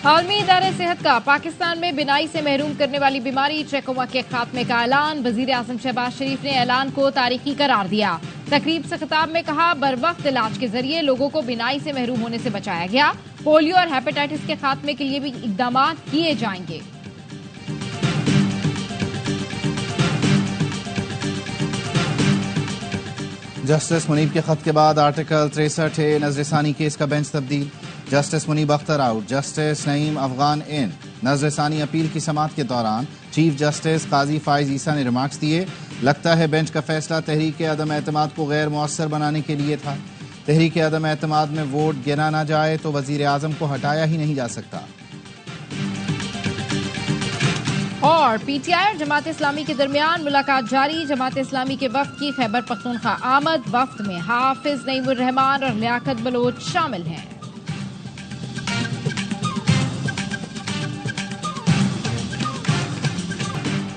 عالمی ادارے صحت کا پاکستان میں بینائی سے محروم کرنے والی بیماری ٹریکوما کے خاتمے کا اعلان۔ وزیر اعظم شہباز شریف نے اعلان کو تاریخی قرار دیا۔ تقریب سے خطاب میں کہا، بروقت علاج کے ذریعے لوگوں کو بینائی سے محروم ہونے سے بچایا گیا۔ پولیو اور ہیپاٹائٹس کے خاتمے کے لیے بھی اقدامات کیے جائیں گے۔ جسٹس منیب کے خط کے بعد آرٹیکل 63 نظر ثانی کیس کا بینچ تبدیل۔ جسٹس منیب اختر آؤٹ، جسٹس نعیم افغان ان۔ نظر ثانی اپیل کی سماعت کے دوران چیف جسٹس قاضی فائز عیسیٰ نے ریمارکس دیے، لگتا ہے بینچ کا فیصلہ تحریک عدم اعتماد کو غیر مؤثر بنانے کے لیے تھا۔ تحریک عدم اعتماد میں ووٹ گنا نہ جائے تو وزیر اعظم کو ہٹایا ہی نہیں جا سکتا۔ اور پی ٹی آئی اور جماعت اسلامی کے درمیان ملاقات جاری۔ جماعت اسلامی کے وفد کی خیبر پختونخوا آمد۔ وفد میں حافظ نعیم الرحمان اور لیاقت بلوچ شامل ہیں۔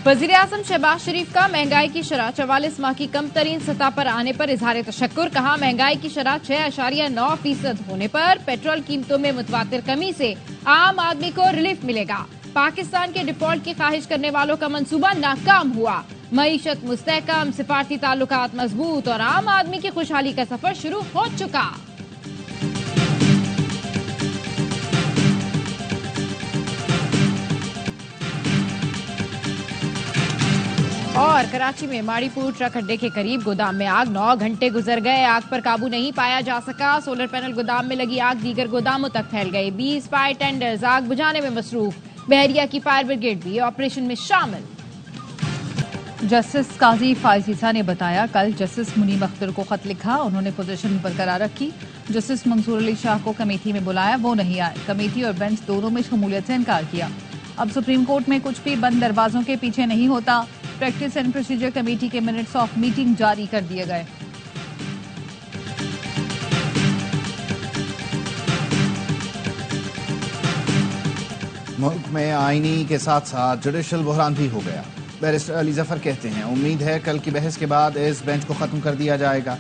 وزیر اعظم شہباز شریف کا مہنگائی کی شرح 44 ماہ کی کم ترین سطح پر آنے پر اظہار تشکر۔ کہا، مہنگائی کی شرح 6.9% ہونے پر پیٹرول قیمتوں میں متواتر کمی سے عام آدمی کو ریلیف ملے گا۔ پاکستان کے ڈیفالٹ کی خواہش کرنے والوں کا منصوبہ ناکام ہوا۔ معیشت مستحکم، سفارتی تعلقات مضبوط اور عام آدمی کی خوشحالی کا سفر شروع ہو چکا۔ اور کراچی میں ماڑی پور ٹرک اڈے کے قریب گودام میں آگ، 9 گھنٹے گزر گئے، آگ پر قابو نہیں پایا جا سکا۔ سولر پینل گودام میں لگی آگ دیگر گوداموں تک پھیل گئی۔ 20 فائر ٹینڈرز آگ بجھانے میں مصروف۔ بحریہ کی فائر بریگیڈ بھی آپریشن میں شامل۔ جسٹس قاضی فائز عیسیٰ نے بتایا، کل جسٹس منیب اختر کو خط لکھا، انہوں نے پوزیشن برقرار رکھی۔ جسٹس منصور علی شاہ کو کمیٹی میں بلایا، وہ نہیں آئے۔ کمیٹی اور بینچ دونوں میں شمولیت سے انکار کیا۔ اب سپریم کورٹ میں کچھ بھی بند دروازوں کے پیچھے نہیں ہوتا۔ پریکٹس اینڈ پروسیجر کمیٹی کے منٹس آف میٹنگ جاری کر دیے گئے۔ ملک میں آئینی کے ساتھ ساتھ جوڈیشل بحران بھی ہو گیا۔ بیرسٹر علی ظفر کہتے ہیں، امید ہے کل کی بحث کے بعد اس بینچ کو ختم کر دیا جائے گا۔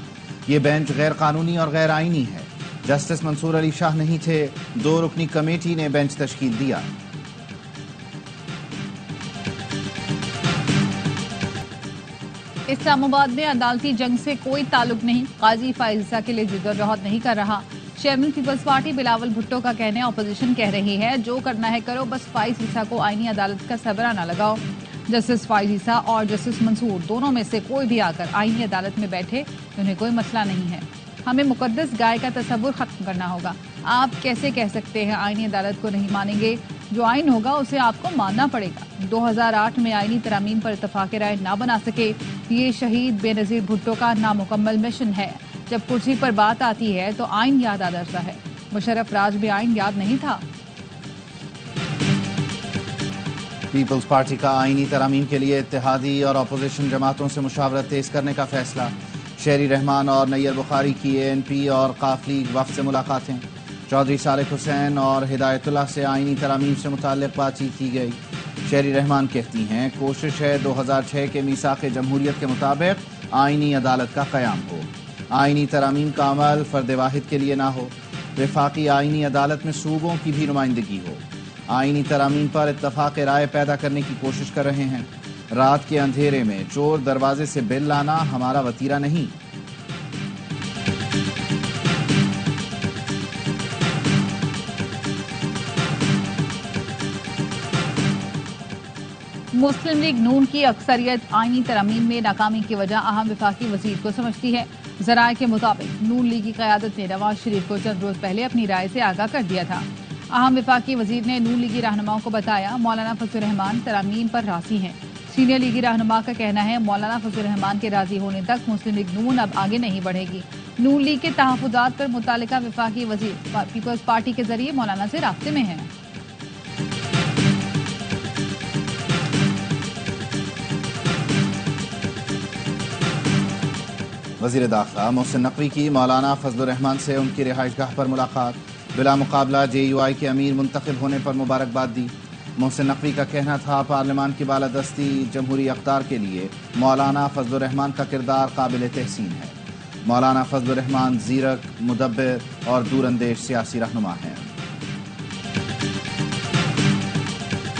یہ بینچ غیر قانونی اور غیر آئینی ہے۔ جسٹس منصور علی شاہ نہیں تھے، 2 رکنی کمیٹی نے بینچ تشکیل دیا۔ اسلام آباد میں عدالتی جنگ سے کوئی تعلق نہیں، قاضی فائز عیسیٰ کے لیے جدوجہد نہیں کر رہا۔ چیئرمین پیپلز پارٹی بلاول بھٹو کا کہنا ہے، اپوزیشن کہہ رہی ہے جو کرنا ہے کرو، بس فائز عیسیٰ کو آئینی عدالت کا سربراہ نہ لگاؤ۔ جسٹس فائز عیسیٰ اور جسٹس منصور دونوں میں سے کوئی بھی آ کر آئینی عدالت میں بیٹھے، انہیں کوئی مسئلہ نہیں ہے۔ ہمیں مقدس گائے کا تصور ختم کرنا ہوگا۔ آپ کیسے کہہ سکتے ہیں آئینی عدالت کو نہیں مانیں گے؟ جو آئین ہوگا اسے آپ کو ماننا پڑے گا۔ 2008 میں آئینی ترامیم پر اتفاق رائے نہ بنا سکے، یہ شہید بے نظیر بھٹو کا نامکمل مشن ہے۔ جب کرسی پر بات آتی ہے تو آئین یاد آ جاتا ہے۔ مشرف راج بھی آئین یاد نہیں تھا۔ پیپلز پارٹی کا آئینی ترامیم کے لیے اتحادی اور اپوزیشن جماعتوں سے مشاورت تیز کرنے کا فیصلہ۔ شہری رحمان اور نیر بخاری کی ANP اور قاف لیگ وفد سے ملاقاتیں۔ چودھری صالح حسین اور ہدایت اللہ سے آئینی ترامیم سے متعلق بات چیت کی گئی۔ شہری رحمان کہتی ہیں، کوشش ہے 2006 کے میثاق جمہوریت کے مطابق آئینی عدالت کا قیام ہو۔ آئینی ترامیم کا عمل فرد واحد کے لیے نہ ہو۔ وفاقی آئینی عدالت میں صوبوں کی بھی نمائندگی ہو۔ آئینی ترامیم پر اتفاق رائے پیدا کرنے کی کوشش کر رہے ہیں۔ رات کے اندھیرے میں چور دروازے سے بل لانا ہمارا وتیرہ نہیں۔ مسلم لیگ نون کی اکثریت آئینی ترامیم میں ناکامی کی وجہ اہم وفاقی وزیر کو سمجھتی ہے۔ ذرائع کے مطابق نون لیگ کی قیادت نے نواز شریف کو چند روز پہلے اپنی رائے سے آگاہ کر دیا تھا۔ اہم وفاقی وزیر نے نون لیگی رہنماؤں کو بتایا، مولانا فضل الرحمان ترامیم پر راضی ہیں۔ سینئر لیگی رہنما کا کہنا ہے، مولانا فضل الرحمان کے راضی ہونے تک مسلم لیگ نون اب آگے نہیں بڑھے گی۔ نون لیگ کے تحفظات پر متعلقہ وفاقی وزیر پیپلز پارٹی کے ذریعے مولانا سے رابطے میں ہیں۔ وزیر داخلہ محسن نقوی کی مولانا فضل الرحمان سے ان کی رہائش گاہ پر ملاقات۔ بلا مقابلہ JUI کے امیر منتخب ہونے پر مبارکباد دی۔ محسن نقوی کا کہنا تھا، پارلیمان کی بالادستی جمہوری اقدار کے لیے مولانا فضل الرحمان کا کردار قابل تحسین ہے۔ مولانا فضل الرحمان زیرک، مدبر اور دور اندیش سیاسی رہنما ہیں۔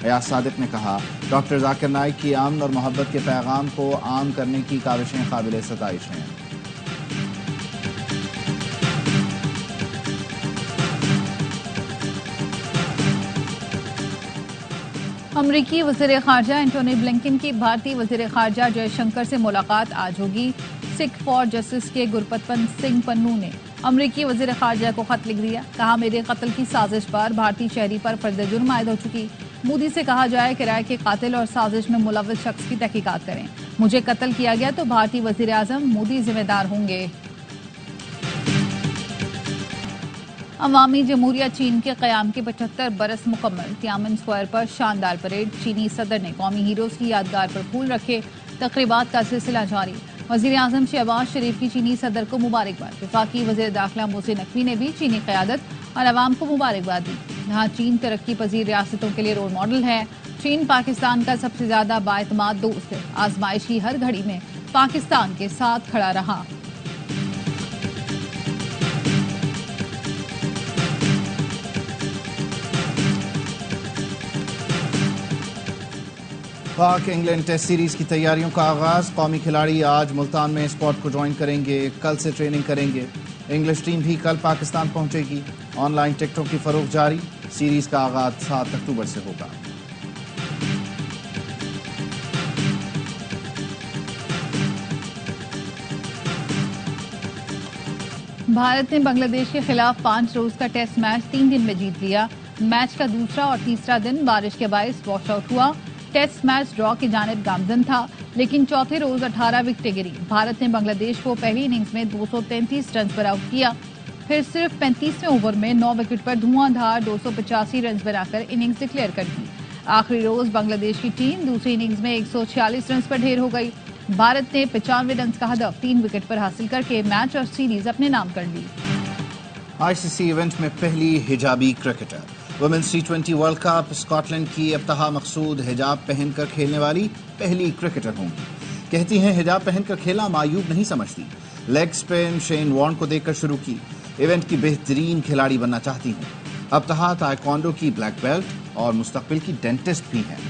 ایاز صادق نے کہا ڈاکٹر ذاکر نائک کی امن اور محبت کے پیغام کو عام کرنے کی کاوشیں قابل ستائش ہیں۔ امریکی وزیر خارجہ اینٹونی بلنکن کی بھارتی وزیر خارجہ جے شنکر سے ملاقات آج ہوگی۔ سکھ فار جسٹس کے گرپت سنگھ پنو نے امریکی وزیر خارجہ کو خط لکھ دیا، کہا میرے قتل کی سازش پر بھارتی شہری پر فرد جرم عائد ہو چکی، مودی سے کہا جائے کہ رائے کے قاتل اور سازش میں ملوث شخص کی تحقیقات کریں، مجھے قتل کیا گیا تو بھارتی وزیر اعظم مودی ذمہ دار ہوں گے۔ عوامی جمہوریہ چین کے قیام کے 75 برس مکمل، تیانمن اسکوائر پر شاندار پریڈ، چینی صدر نے قومی ہیروز کی یادگار پر پھول رکھے، تقریبات کا سلسلہ جاری۔ وزیر اعظم شہباز شریف کی چینی صدر کو مبارکباد، وفاقی وزیر داخلہ محسن نقوی نے بھی چینی قیادت اور عوام کو مبارکباد دی۔ یہاں چین ترقی پذیر ریاستوں کے لیے رول ماڈل ہے، چین پاکستان کا سب سے زیادہ بااعتماد دوست ہے، آزمائشی ہر گھڑی میں پاکستان کے ساتھ کھڑا رہا۔ پاک انگلینڈ ٹیسٹ سیریز کی تیاریوں کا آغاز، قومی کھلاڑی آج ملتان میں اسکواڈ کو جوائن کریں گے، کل سے ٹریننگ کریں گے۔ انگلش ٹیم بھی کل پاکستان پہنچے گی۔ آن لائن ٹکٹوں کی فروخت جاری، سیریز کا آغاز 7 اکتوبر سے ہوگا۔ بھارت نے بنگلہ دیش کے خلاف 5 روز کا ٹیسٹ میچ 3 دن میں جیت لیا۔ میچ کا دوسرا اور تیسرا دن بارش کے باعث واش آؤٹ ہوا۔ ٹیسٹ میچ ڈرا کی جانب گامزن تھا، لیکن چوتھے روز 18 وکٹیں گری۔ بھارت نے بنگلہ دیش کو پہلی اننگز میں 233 رنز پر آؤٹ کیا، پھر صرف 35ویں اوور میں 9 وکٹ پر دھواں دھار 285 رنز بنا کر اننگز ڈکلیئر کر دی۔ آخری روز بنگلہ دیش کی ٹیم دوسری اننگز میں 146 رنز پر ڈھیر ہو گئی۔ بھارت نے 95 رنز کا ہدف 3 وکٹ پر حاصل کر کے میچ اور سیریز اپنے نام کر لی۔ آئی سی سی ایونٹ میں پہلی حجابی کرکٹر، ویمنز ٹی20 ورلڈ کپ، اسکاٹ لینڈ کی ابتہا مقصود حجاب پہن کر کھیلنے والی پہلی کرکٹر ہوں گی۔ کہتی ہیں حجاب پہن کر کھیلنا معیوب نہیں سمجھتی۔ لیگ اسپن شین وارن کو دیکھ کر شروع کی، ایونٹ کی بہترین کھلاڑی بننا چاہتی ہوں۔ ابتہا تائیکوانڈو کی بلیک بیلٹ اور مستقبل کی ڈینٹسٹ بھی ہیں۔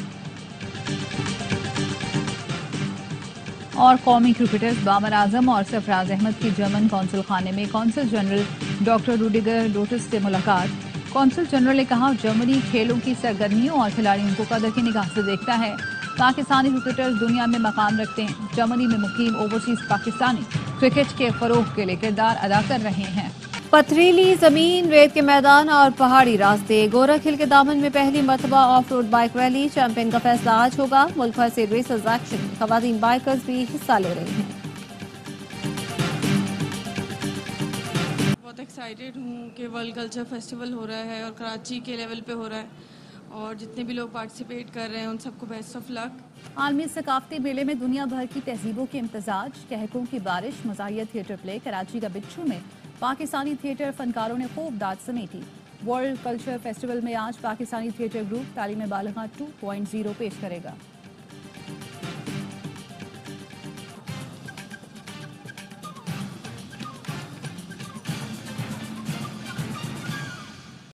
اور قومی کرکٹرز بابر اعظم اور سرفراز احمد کی جرمن قونصل خانے میں قونصل جنرل ڈاکٹر روڈیگر ڈوٹس سے ملاقات۔ قونصل جنرل نے کہا جرمنی کھیلوں کی سرگرمیوں اور کھلاڑیوں کو قدر کی نگاہ سے دیکھتا ہے۔ پاکستانی کرکٹرز دنیا میں مقام رکھتے ہیں، جرمنی میں مقیم اوورسیز پاکستانی کرکٹ کے فروغ کے لیے کردار ادا کر رہے ہیں۔ پتھریلی زمین، ریت کے میدان اور پہاڑی راستے، گورکھ ہل کے دامن میں پہلی مرتبہ off road bike rally, champion کا فیصلہ آج ہوگا۔ ملک بھر سے ریسرز ایکشن، خواتین بائکرز بھی حصہ لے رہی ہیں۔ بہت ایکسائٹیڈ ہوں کہ ورلڈ کلچر فیسٹیول ہو رہا ہے اور کراچی کے لیول پہ ہو رہا ہے، اور جتنے بھی لوگ پارٹیسپیٹ کر رہے ہیں ان سب کو بیسٹ آف لک۔ عالمی ثقافتی میلے میں دنیا بھر کی تہذیبوں کے امتزاج، کہکوں کی بارش، مزاحیہ تھیٹر پلے، کراچی کا بچھو میں پاکستانی تھیٹر فنکاروں نے خوب داد سمیٹی۔ ورلڈ کلچر فیسٹیول میں آج پاکستانی تھیٹر گروپ تعلیم بالغاں 2.0 پیش کرے گا۔